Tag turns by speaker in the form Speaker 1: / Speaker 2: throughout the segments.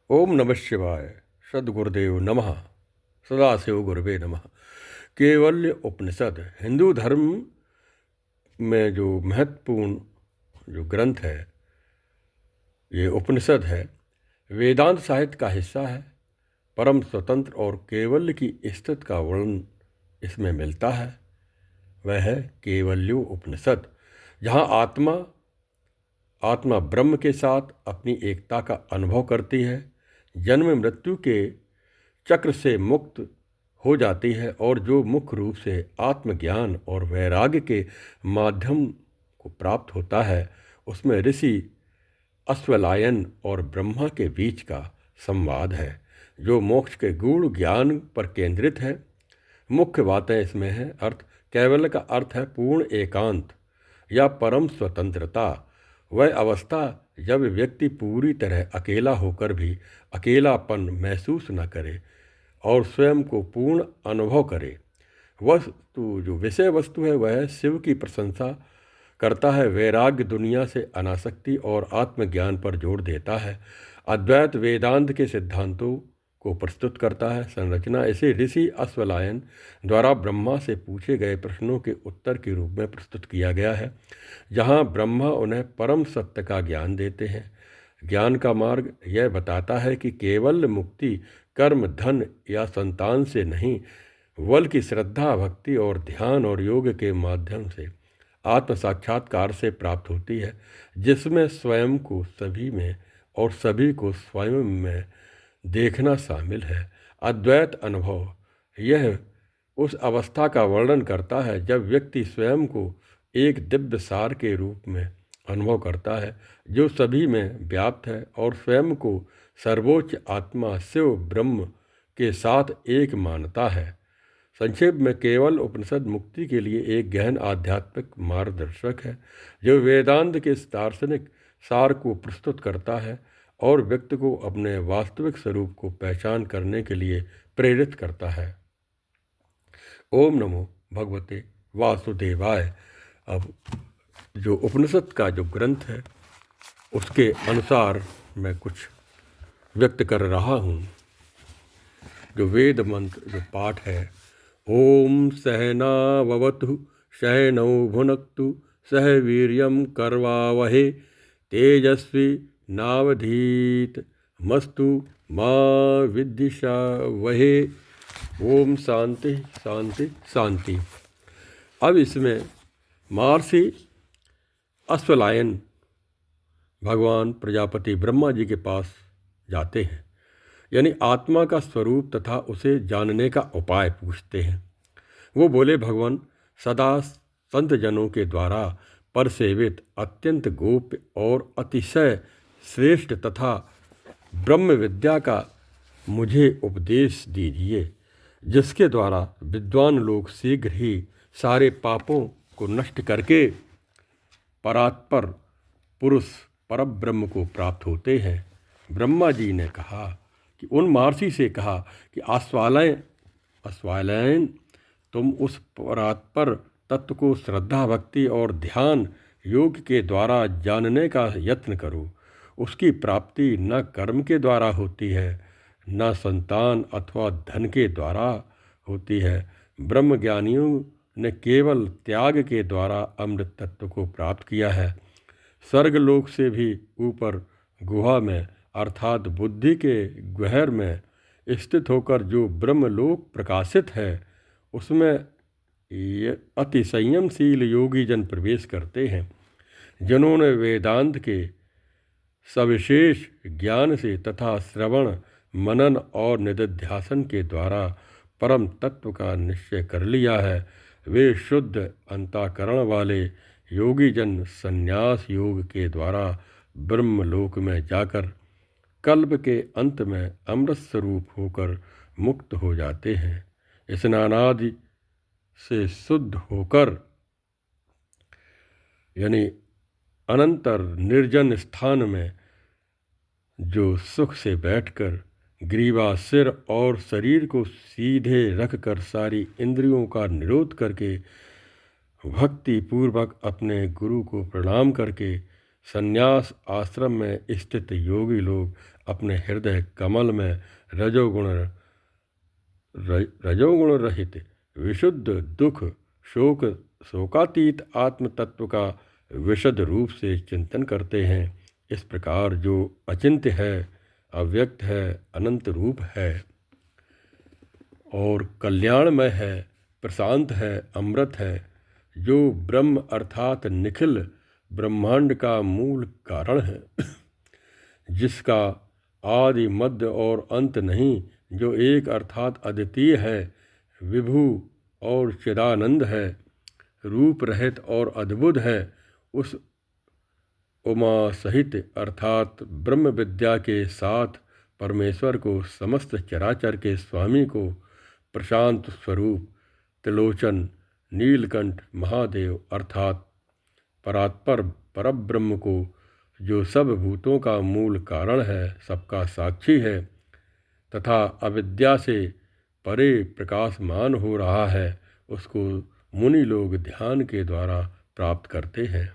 Speaker 1: ओम नमः शिवाय। सद्गुरुदेव नमः। सदाशिव गुरुवे नमः। केवल्य उपनिषद हिंदू धर्म में जो महत्वपूर्ण जो ग्रंथ है, ये उपनिषद है, वेदांत साहित्य का हिस्सा है। परम स्वतंत्र और केवल्य की स्थिति का वर्णन इसमें मिलता है। वह है केवल्यो उपनिषद, जहाँ आत्मा ब्रह्म के साथ अपनी एकता का अनुभव करती है, जन्म मृत्यु के चक्र से मुक्त हो जाती है और जो मुख्य रूप से आत्मज्ञान और वैराग्य के माध्यम को प्राप्त होता है, उसमें ऋषि अश्वलायन और ब्रह्मा के बीच का संवाद है, जो मोक्ष के गूढ़ ज्ञान पर केंद्रित है। मुख्य बातें इसमें हैं। कैवल्य का अर्थ है पूर्ण एकांत या परम स्वतंत्रता। वह अवस्था जब व्यक्ति पूरी तरह अकेला होकर भी अकेलापन महसूस न करे और स्वयं को पूर्ण अनुभव करे। जो विषय वस्तु है, वह शिव की प्रशंसा करता है। वैराग्य दुनिया से अनासक्ति और आत्मज्ञान पर जोर देता है। अद्वैत वेदांत के सिद्धांतों को प्रस्तुत करता है। संरचना इसे ऋषि अश्वलायन द्वारा ब्रह्मा से पूछे गए प्रश्नों के उत्तर के रूप में प्रस्तुत किया गया है, जहाँ ब्रह्मा उन्हें परम सत्य का ज्ञान देते हैं। ज्ञान का मार्ग यह बताता है कि केवल मुक्ति कर्म, धन या संतान से नहीं, बल्कि श्रद्धा, भक्ति और ध्यान और योग के माध्यम से आत्म साक्षात्कार से प्राप्त होती है, जिसमें स्वयं को सभी में और सभी को स्वयं में देखना शामिल है। अद्वैत अनुभव यह उस अवस्था का वर्णन करता है जब व्यक्ति स्वयं को एक दिव्य सार के रूप में अनुभव करता है, जो सभी में व्याप्त है और स्वयं को सर्वोच्च आत्मा शिव ब्रह्म के साथ एक मानता है। संक्षेप में, केवल उपनिषद मुक्ति के लिए एक गहन आध्यात्मिक मार्गदर्शक है, जो वेदांत के दार्शनिक सार को प्रस्तुत करता है और व्यक्ति को अपने वास्तविक स्वरूप को पहचान करने के लिए प्रेरित करता है। ओम नमो भगवते वासुदेवाय। अब जो उपनिषद का जो ग्रंथ है, उसके अनुसार मैं कुछ व्यक्त कर रहा हूँ। जो वेद मंत्र जो पाठ है, ओम सहनाववतु सहनौ भुनक्तु सह वीर्यं करवावहे तेजस्वी नावधीत मस्तु माँ विद्विषावहे। ओम शांति शांति शांति। अब इसमें महर्षि अश्वलायन भगवान प्रजापति ब्रह्मा जी के पास जाते हैं, यानी आत्मा का स्वरूप तथा उसे जानने का उपाय पूछते हैं। वो बोले, भगवान, सदा संत जनों के द्वारा परसेवित अत्यंत गोप्य और अतिशय श्रेष्ठ तथा ब्रह्म विद्या का मुझे उपदेश दीजिए, जिसके द्वारा विद्वान लोग शीघ्र ही सारे पापों को नष्ट करके परात्पर पुरुष परब्रह्म को प्राप्त होते हैं। ब्रह्मा जी ने कहा कि उन महर्षि से कहा कि अश्वलायन, तुम उस परात्पर तत्व को श्रद्धा, भक्ति और ध्यान योग के द्वारा जानने का यत्न करो। उसकी प्राप्ति न कर्म के द्वारा होती है, न संतान अथवा धन के द्वारा होती है। ब्रह्मज्ञानियों ने केवल त्याग के द्वारा अमृत तत्व को प्राप्त किया है। स्वर्गलोक से भी ऊपर गुहा में अर्थात बुद्धि के गहर में स्थित होकर जो ब्रह्मलोक प्रकाशित है, उसमें अति संयमशील योगी जन प्रवेश करते हैं, जिन्होंने वेदांत के सविशेष ज्ञान से तथा श्रवण, मनन और निधिध्यासन के द्वारा परम तत्व का निश्चय कर लिया है। वे शुद्ध अंतःकरण वाले योगी जन संन्यास योग के द्वारा ब्रह्मलोक में जाकर कल्प के अंत में अमृत स्वरूप होकर मुक्त हो जाते हैं। स्नानादि से शुद्ध होकर, यानी अनंतर निर्जन स्थान में जो सुख से बैठकर ग्रीवा, सिर और शरीर को सीधे रखकर सारी इंद्रियों का निरोध करके भक्ति पूर्वक अपने गुरु को प्रणाम करके संन्यास आश्रम में स्थित योगी लोग अपने हृदय कमल में रजोगुण रहित विशुद्ध दुख शोकातीत आत्म तत्व का विशद रूप से चिंतन करते हैं। इस प्रकार जो अचिंत्य है, अव्यक्त है, अनंत रूप है और कल्याणमय है, प्रशांत है, अमृत है, जो ब्रह्म अर्थात निखिल ब्रह्मांड का मूल कारण है, जिसका आदि मध्य और अंत नहीं, जो एक अर्थात अद्वितीय है, विभु और चिदानंद है, रूप रहित और अद्भुत है, उस उमा सहित अर्थात ब्रह्म विद्या के साथ परमेश्वर को, समस्त चराचर के स्वामी को, प्रशांत स्वरूप त्रिलोचन नीलकंठ महादेव अर्थात परात्पर परब्रह्म को, जो सब भूतों का मूल कारण है, सबका साक्षी है तथा अविद्या से परे प्रकाशमान हो रहा है, उसको मुनि लोग ध्यान के द्वारा प्राप्त करते हैं।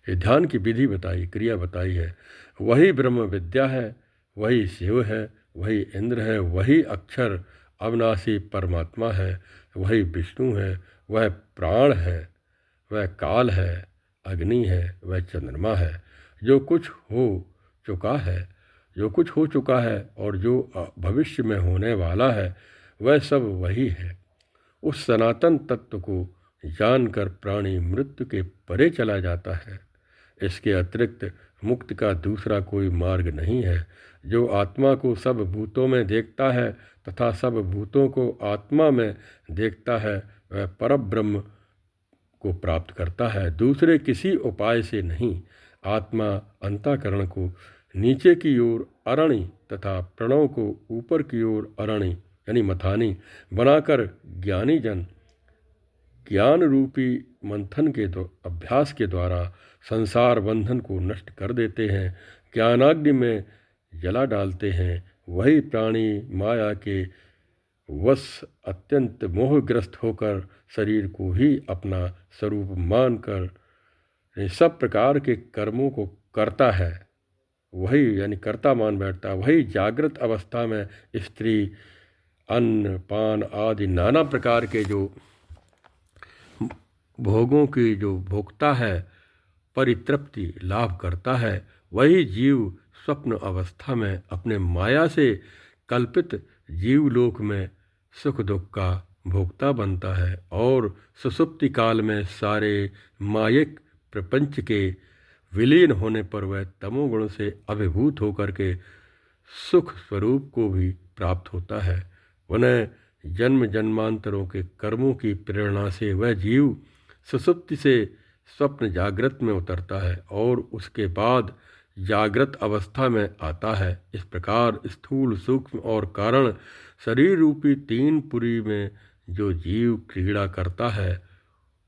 Speaker 1: ये ध्यान की विधि बताई, क्रिया बताई है। वही ब्रह्म विद्या है, वही शिव है, वही इंद्र है, वही अक्षर अविनाशी परमात्मा है, वही विष्णु है, वह प्राण है, वह काल है, अग्नि है, वह चंद्रमा है। जो कुछ हो चुका है, जो कुछ हो चुका है और जो भविष्य में होने वाला है, वह सब वही है। उस सनातन तत्व को जानकर प्राणी मृत्यु के परे चला जाता है। इसके अतिरिक्त मुक्ति का दूसरा कोई मार्ग नहीं है। जो आत्मा को सब भूतों में देखता है तथा सब भूतों को आत्मा में देखता है, वह परब्रह्म को प्राप्त करता है, दूसरे किसी उपाय से नहीं। आत्मा अंतःकरण को नीचे की ओर अरणि तथा प्रणव को ऊपर की ओर अरणि यानी मथानी बनाकर ज्ञानी जन ज्ञान रूपी मंथन के अभ्यास के द्वारा संसार बंधन को नष्ट कर देते हैं, ज्ञानाग्नि में जला डालते हैं। वही प्राणी माया के वश अत्यंत मोहग्रस्त होकर शरीर को ही अपना स्वरूप मानकर सब प्रकार के कर्मों को करता है, वही यानी कर्ता मान बैठता है। वही जागृत अवस्था में स्त्री, अन्न पान आदि नाना प्रकार के जो भोगों की जो भोगता है, परितृप्ति लाभ करता है। वही जीव स्वप्न अवस्था में अपने माया से कल्पित जीवलोक में सुख दुख का भोक्ता बनता है और सुषुप्ति काल में सारे मायिक प्रपंच के विलीन होने पर वह तमोगुण से अभिभूत होकर के सुख स्वरूप को भी प्राप्त होता है। उन्हें जन्म जन्मांतरों के कर्मों की प्रेरणा से वह जीव सुषुप्ति से स्वप्न जागृत में उतरता है और उसके बाद जागृत अवस्था में आता है। इस प्रकार स्थूल, सूक्ष्म और कारण शरीर रूपी तीन पुरी में जो जीव क्रीड़ा करता है,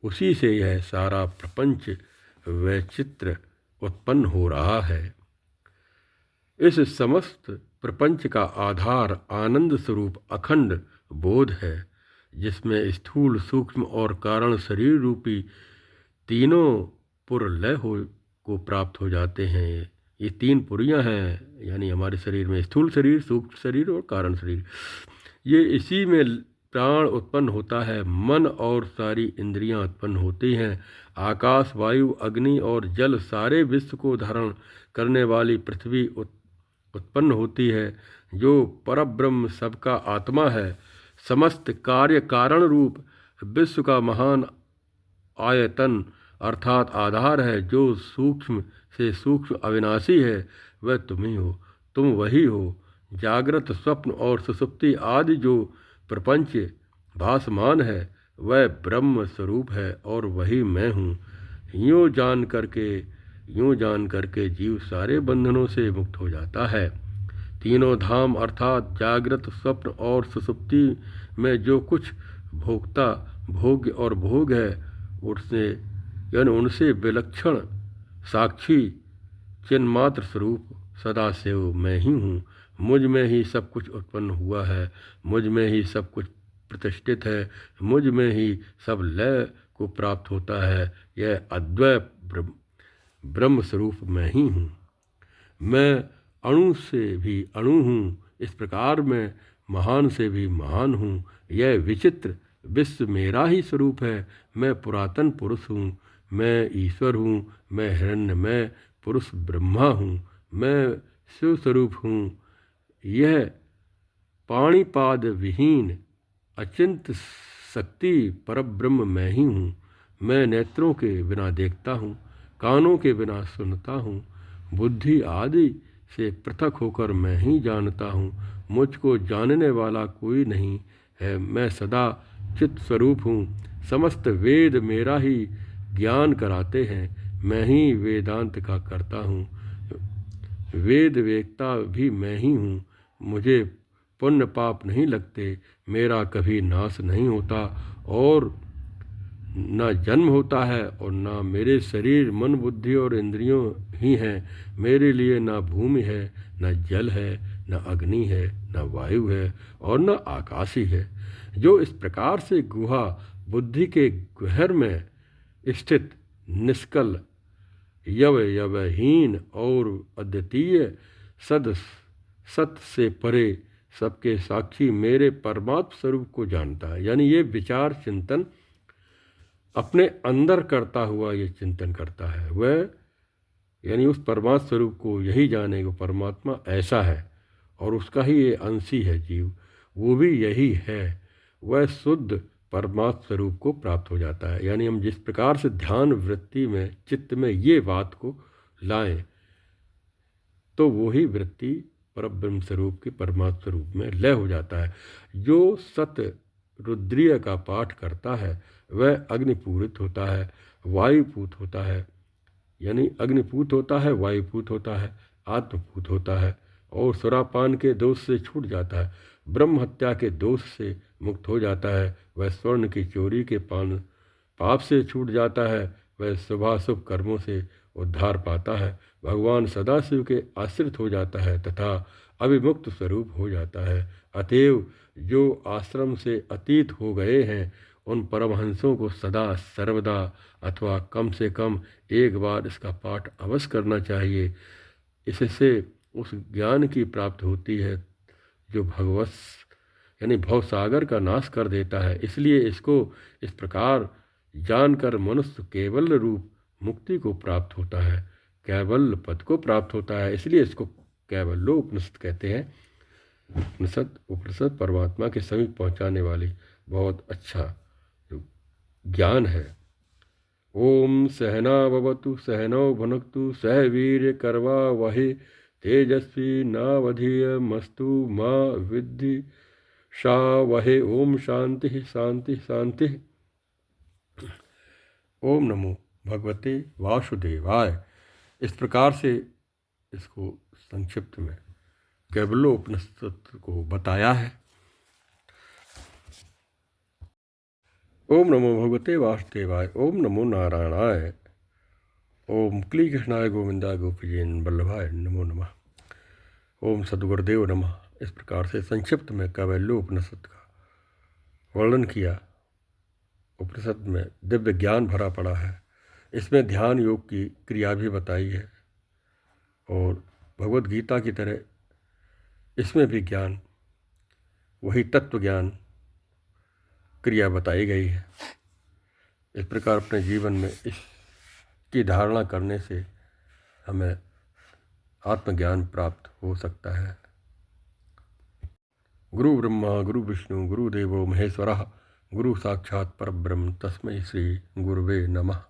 Speaker 1: उसी से यह सारा प्रपंच वैचित्र उत्पन्न हो रहा है। इस समस्त प्रपंच का आधार आनंद स्वरूप अखंड बोध है, जिसमें स्थूल, सूक्ष्म और कारण शरीर रूपी तीनों पुर लय को प्राप्त हो जाते हैं। ये तीन पुरियां हैं यानी हमारे शरीर में स्थूल शरीर, सूक्ष्म शरीर और कारण शरीर। ये इसी में प्राण उत्पन्न होता है, मन और सारी इंद्रियां उत्पन्न होती हैं। आकाश, वायु, अग्नि और जल सारे विश्व को धारण करने वाली पृथ्वी उत्पन्न होती है, जो परब्रह्म सबका आत्मा है। समस्त कार्य कारण रूप विश्व का महान आयतन अर्थात आधार है, जो सूक्ष्म से सूक्ष्म अविनाशी है, वह तुम ही हो, तुम वही हो। जागृत, स्वप्न और सुषुप्ति आदि जो प्रपंच भासमान है, वह ब्रह्म स्वरूप है और वही मैं हूँ। यूँ जान करके जीव सारे बंधनों से मुक्त हो जाता है। तीनों धाम अर्थात जागृत, स्वप्न और सुषुप्ति में जो कुछ भोक्ता, भोग्य और भोग है, उनसे विलक्षण साक्षी चिन्मात्र स्वरूप सदाशिव मैं ही हूँ। मुझ में ही सब कुछ उत्पन्न हुआ है, मुझ में ही सब कुछ प्रतिष्ठित है, मुझ में ही सब लय को प्राप्त होता है। यह अद्वैत ब्रह्म स्वरूप मैं ही हूँ। मैं अणु से भी अणु हूँ, इस प्रकार मैं महान से भी महान हूँ। यह विचित्र विश्व मेरा ही स्वरूप है। मैं पुरातन पुरुष हूँ, मैं ईश्वर हूँ, मैं हिरण्यमय पुरुष ब्रह्मा हूँ, मैं शिव स्वरूप हूँ। यह पाणिपाद विहीन अचिंत शक्ति परब्रह्म मैं ही हूँ। मैं नेत्रों के बिना देखता हूँ, कानों के बिना सुनता हूँ, बुद्धि आदि से पृथक होकर मैं ही जानता हूँ। मुझको जानने वाला कोई नहीं है। मैं सदा चित स्वरूप हूँ। समस्त वेद मेरा ही ज्ञान कराते हैं। मैं ही वेदांत का करता हूँ। वेद वेदता भी मैं ही हूँ। मुझे पुण्य पाप नहीं लगते। मेरा कभी नाश नहीं होता और न जन्म होता है, और न मेरे शरीर मन बुद्धि और इंद्रियों ही हैं। मेरे लिए न भूमि है, न जल है, न अग्नि है, न वायु है और न आकाश ही है। जो इस प्रकार से गुहा बुद्धि के गहर में स्थित निष्कल यवहीन और अद्वितीय सद सत से परे सबके साक्षी मेरे परमात्म स्वरूप को जानता है। यानी ये विचार चिंतन अपने अंदर करता हुआ ये चिंतन करता है वह, यानी उस परमात्म स्वरूप को यही जाने को परमात्मा ऐसा है और उसका ही ये अंशी है जीव, वो भी यही है। वह शुद्ध परमात्म स्वरूप को प्राप्त हो जाता है। यानी हम जिस प्रकार से ध्यान वृत्ति में चित्त में ये बात को लाएं तो वही वृत्ति परब्रह्म स्वरूप के परमात्म स्वरूप में लय हो जाता है। जो सत रुद्रीय का पाठ करता है वह अग्निपूरित होता है, वायुपूत होता है, यानी अग्निपूत होता है, वायुपूत होता है, आत्मपूत होता है और सुरापान के दोष से छूट जाता है, ब्रह्म हत्या के दोष से मुक्त हो जाता है। वह स्वर्ण की चोरी के पाप से छूट जाता है। वह शुभाशुभ कर्मों से उद्धार पाता है। भगवान सदाशिव के आश्रित हो जाता है तथा अविमुक्त स्वरूप हो जाता है। अतएव जो आश्रम से अतीत हो गए हैं उन परमहंसों को सदा सर्वदा अथवा कम से कम एक बार इसका पाठ अवश्य करना चाहिए। इससे उस ज्ञान की प्राप्ति होती है जो भगवत यानी भवसागर का नाश कर देता है। इसलिए इसको इस प्रकार जानकर मनुष्य केवल रूप मुक्ति को प्राप्त होता है, कैवल्य पद को प्राप्त होता है। इसलिए इसको कैवल्योपनिषद कहते हैं। उपनिषद परमात्मा के समीप पहुंचाने वाली बहुत अच्छा जो ज्ञान है। ओम सहना भवतु सहनौ भुनक्तु सह वीर्य करवा वही तेजस्वी नावधीयमस्तु मां विद्धि शा वहे। ओम शांति शांति शांति। ओम नमो भगवते वासुदेवाय। इस प्रकार से इसको संक्षिप्त में कैवल्योपनिषद को बताया है। ओम नमो भगवते वासुदेवाय। ओम नमो नारायणाय। ओम क्ली कृष्णाय गोविंदाय गोपीजन वल्लभाय नमो नमः। ओम सद्गुरुदेव नमः। इस प्रकार से संक्षिप्त में कैवल्योपनिषद का वर्णन किया। उपनिषद में दिव्य ज्ञान भरा पड़ा है। इसमें ध्यान योग की क्रिया भी बताई है और भगवद गीता की तरह इसमें भी ज्ञान वही तत्व ज्ञान क्रिया बताई गई है। इस प्रकार अपने जीवन में इसकी धारणा करने से हमें आत्मज्ञान प्राप्त हो सकता है। गुरु ब्रह्मा गुरु विष्णु गुरुदेवो महेश्वरः गुरु साक्षात् परब्रह्म तस्मै श्री गुरुवे नमः।